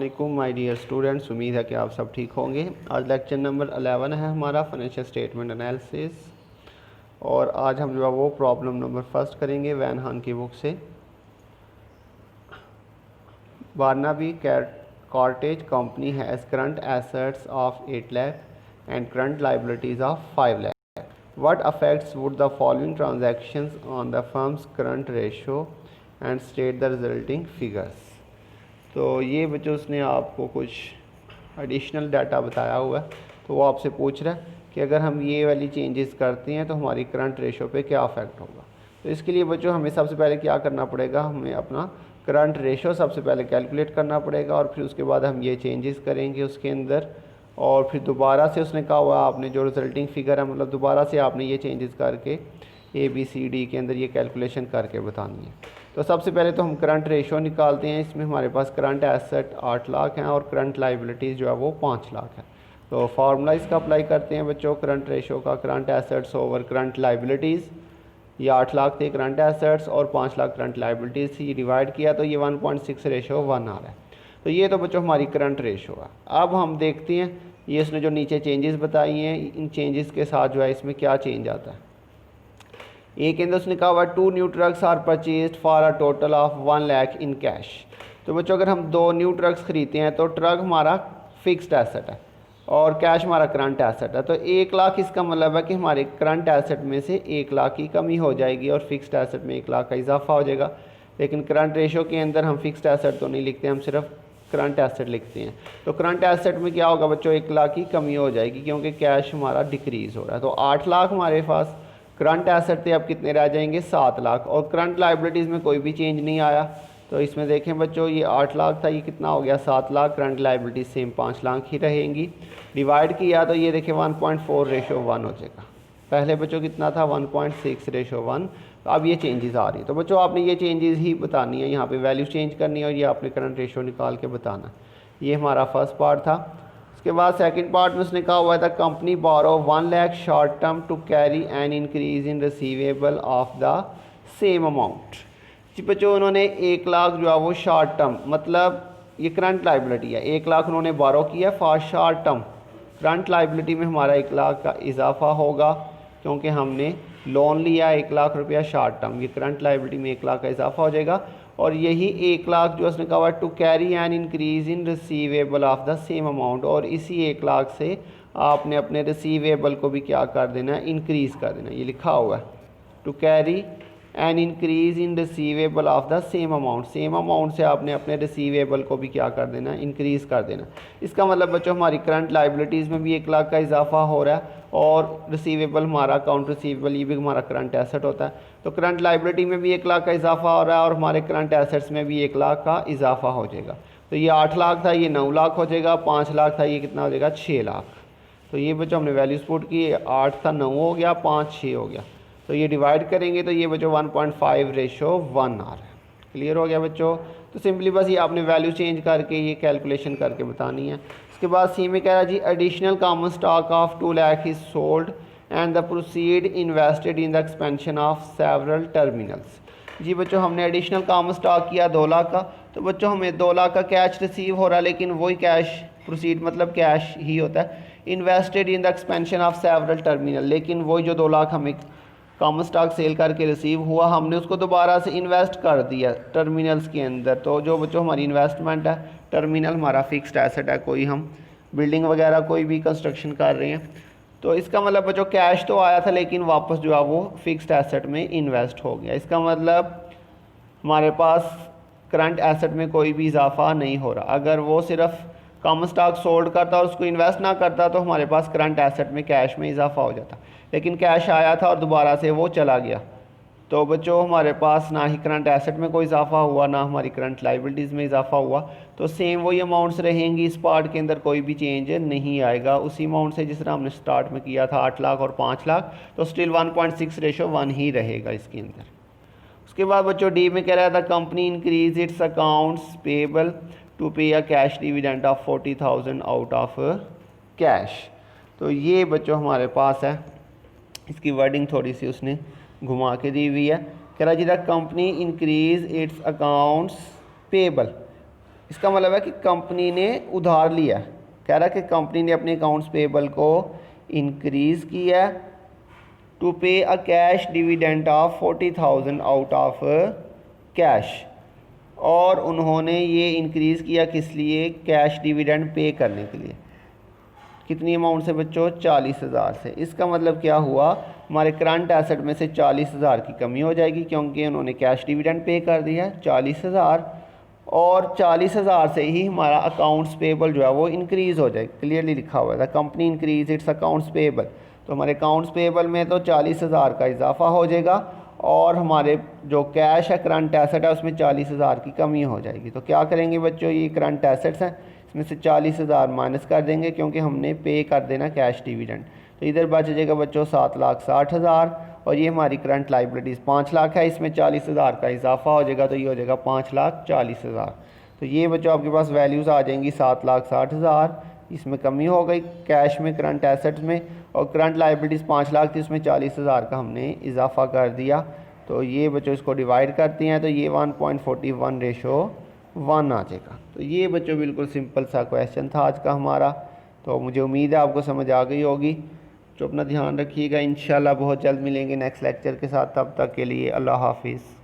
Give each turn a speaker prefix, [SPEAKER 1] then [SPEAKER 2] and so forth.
[SPEAKER 1] वालेकुम my dear students, उम्मीद है कि आप सब ठीक होंगे। आज लेक्चर नंबर 11 है हमारा फाइनेंशियल स्टेटमेंट एनालिसिस, और आज हम जो है वो प्रॉब्लम नंबर फर्स्ट करेंगे वैन हान की बुक से। Barnaby cartage company has current assets of 8 lakh and current liabilities of 5 lakh. What effects would the following transactions on the firm's current ratio and state the resulting figures? तो ये बच्चों उसने आपको कुछ additional data बताया हुआ है, तो वो आपसे पूछ रहा है कि अगर हम ये वाली चेंजेस करते हैं तो हमारी करंट रेशो पे क्या अफेक्ट होगा। तो इसके लिए बच्चों हमें सबसे पहले क्या करना पड़ेगा, हमें अपना करंट रेशो सबसे पहले कैलकुलेट करना पड़ेगा, और फिर उसके बाद हम ये चेंजेस करेंगे उसके अंदर, और फिर दोबारा से उसने कहा हुआ आपने जो रिजल्टिंग फिगर है, मतलब दोबारा से आपने ये चेंजेस करके ABCD के अंदर ये कैलकुलेशन करके बतानी है। तो सबसे पहले तो हम करंट रेशो निकालते हैं। इसमें हमारे पास करंट एसेट 8 लाख हैं और करंट लाइबिलिटीज़ जो है वो 5 लाख है। तो फार्मूला इसका अप्लाई करते हैं बच्चों करंट रेशो का, current assets over current liabilities. ये 8 लाख थे करंट एसेट्स और 5 लाख करंट लाइबिलिटीज़ थी, डिवाइड किया तो ये 1.6:1 आ रहा है। तो ये तो बच्चों हमारी करंट रेशो है। अब हम देखते हैं ये इसने जो नीचे चेंजेस बताई हैं, इन चेंजेस के साथ जो है इसमें क्या चेंज आता है। एक के अंदर उसने कहा हुआ 2 new trucks are purchased for a total of 1 lakh in cash. तो बच्चों अगर हम 2 न्यू ट्रक्स खरीदते हैं तो ट्रक हमारा फिक्स्ड एसेट है और कैश हमारा करंट एसेट है। तो 1 लाख इसका मतलब है कि हमारे करंट एसेट में से 1 लाख की कमी हो जाएगी और फिक्स्ड एसेट में 1 लाख का इजाफा हो जाएगा। लेकिन करंट रेशो के अंदर हम फिक्स्ड एसेट तो नहीं लिखते, हम सिर्फ करंट एसेट लिखते हैं। तो करंट एसेट में क्या होगा बच्चों, 1 लाख की कमी हो जाएगी क्योंकि कैश हमारा डिक्रीज़ हो रहा है। तो 8 लाख हमारे पास करंट एसेट थे, अब कितने रह जाएंगे 7 लाख, और करंट लाइबिलिटीज़ में कोई भी चेंज नहीं आया। तो इसमें देखें बच्चों ये 8 लाख था, ये कितना हो गया 7 lakh, current liabilities same 5 lakh ही रहेंगी। डिवाइड किया तो ये देखें 1.4:1 हो जाएगा। पहले बच्चों कितना था 1.6:1। अब ये चेंजेस आ रही है। तो बच्चों आपने ये चेंजेस ही बतानी है, यहाँ पे वैल्यू चेंज करनी है और ये आपने करंट रेशो निकाल के बताना। ये हमारा फर्स्ट पार्ट था। उसके बाद सेकंड पार्ट में उसने कहा हुआ था company borrow 1 lakh short term to carry an increase in receivable of the same amount. जी बच्चों उन्होंने 1 लाख जो है वो शॉर्ट टर्म, मतलब ये करंट लाइबिलिटी है, 1 लाख उन्होंने बोरो किया for short term. Current liability में हमारा 1 लाख का इजाफा होगा क्योंकि हमने लोन लिया 1 लाख रुपया शॉर्ट टर्म, ये करंट लाइबिलिटी में 1 लाख का इजाफा हो जाएगा। और यही 1 लाख जो उसने कहा to carry an increase in receivable of the same amount, और इसी 1 लाख से आपने अपने रिसीवेबल को भी क्या कर देना है, इंक्रीज़ कर देना। ये लिखा हुआ है to carry an increase in receivable of the same amount, same amount से आपने अपने रिसीवेबल को भी क्या कर देना, इंक्रीज़ कर देना। इसका मतलब बच्चों हमारी करंट लाइबिलिटीज़ में भी 1 लाख का इजाफा हो रहा है और रिसीवेबल हमारा अकाउंट रिसीवेबल ये भी हमारा करंट एसेट होता है। तो करंट लाइबिलिटी में भी 1 लाख का इजाफा हो रहा है और हमारे करंट एसेट्स में भी 1 लाख का इजाफा हो जाएगा। तो ये 8 लाख था, ये 9 लाख हो जाएगा, 5 लाख था, ये कितना हो जाएगा 6 लाख। तो ये बच्चों हमने वैल्यूज पुट की, 8 था 9 हो गया, 5 6 हो गया। तो ये डिवाइड करेंगे तो ये बच्चों 1.5:1 आ रहा है। क्लियर हो गया बच्चों। तो सिंपली बस ये आपने वैल्यू चेंज करके ये कैलकुलेशन करके बतानी है। उसके बाद सी में कह रहा है जी additional common stock of 2 lakh is sold and the proceed invested in the expansion of several terminals. जी बच्चों हमने एडिशनल कॉमन स्टॉक किया 2 लाख का, तो बच्चों हमें 2 लाख का कैश रिसीव हो रहा है, लेकिन वही कैश प्रोसीड मतलब कैश ही होता है। Invested in the expansion of several terminal, लेकिन वही जो 2 लाख हमें कॉमन स्टॉक सेल करके रिसीव हुआ, हमने उसको दोबारा से इन्वेस्ट कर दिया टर्मिनल्स के अंदर। तो जो बच्चों हमारी इन्वेस्टमेंट है, टर्मिनल हमारा फिक्स्ड एसेट है, कोई हम बिल्डिंग वगैरह कोई भी कंस्ट्रक्शन कर रहे हैं, तो इसका मतलब बच्चों कैश तो आया था लेकिन वापस जो है वो फिक्स्ड एसेट में इन्वेस्ट हो गया। इसका मतलब हमारे पास करंट एसेट में कोई भी इजाफा नहीं हो रहा। अगर वो सिर्फ कॉमन स्टॉक सोल्ड करता और उसको इन्वेस्ट ना करता तो हमारे पास करंट एसेट में कैश में इजाफा हो जाता, लेकिन कैश आया था और दोबारा से वो चला गया। तो बच्चों हमारे पास ना ही करंट एसेट में कोई इजाफा हुआ, ना हमारी करंट लाइबिलिटीज़ में इजाफा हुआ। तो सेम वही अमाउंट्स रहेंगी, इस पार्ट के अंदर कोई भी चेंज नहीं आएगा। उसी अमाउंट से जिस तरह हमने स्टार्ट में किया था 8 लाख और 5 लाख, तो स्टिल 1.6:1 ही रहेगा इसके अंदर। उसके बाद बच्चों डी में कह रहा था company increase its accounts payable to pay a cash dividend of 40,000 out of cash. तो ये बच्चों हमारे पास है, इसकी वर्डिंग थोड़ी सी उसने घुमा के दी हुई है। कह रहा जी the company increase its accounts payable, इसका मतलब है कि कंपनी ने उधार लिया। कह रहा है कि कंपनी ने अपने अकाउंट्स पेबल को इंक्रीज़ किया to pay a cash dividend of 40,000 out of cash, और उन्होंने ये इंक्रीज़ किया किस लिए? कैश डिविडेंड पे करने के लिए। कितनी अमाउंट से बच्चों? 40,000 से। इसका मतलब क्या हुआ? हमारे करंट एसेट में से 40,000 की कमी हो जाएगी क्योंकि उन्होंने कैश डिविडेंड पे कर दिया है 40,000, और 40,000 से ही हमारा अकाउंट्स पेबल जो है वो इंक्रीज़ हो जाएगा। क्लियरली लिखा हुआ था company increase its accounts payable, तो हमारे अकाउंट्स पेबल में तो 40,000 का इजाफा हो जाएगा, और हमारे जो कैश है करंट एसेट है उसमें 40,000 की कमी हो जाएगी। तो क्या करेंगे बच्चों? ये करंट एसेट्स हैं, इसमें से 40,000 माइनस कर देंगे क्योंकि हमने पे कर देना कैश डिविडेंड। तो इधर बच जाएगा बच्चों 7,60,000, और ये हमारी करंट लाइबिलिटीज़ 5 लाख है, इसमें 40,000 का इजाफा हो जाएगा तो ये हो जाएगा 5,40,000। तो ये बच्चों आपके पास वैल्यूज़ आ जाएंगी 7,60,000, इसमें कमी हो गई कैश में करंट एसेट्स में, और करंट लाइबिलिटीज़ 5 लाख थी उसमें 40,000 का हमने इजाफा कर दिया। तो ये बच्चों इसको डिवाइड करते हैं तो ये 1.41:1 आ जाएगा। तो ये बच्चों बिल्कुल सिंपल सा क्वेश्चन था आज का हमारा। तो मुझे उम्मीद है आपको समझ आ गई होगी। तो अपना ध्यान रखिएगा, इंशाल्लाह बहुत जल्द मिलेंगे नेक्स्ट लेक्चर के साथ। तब तक के लिए अल्लाह हाफिज़।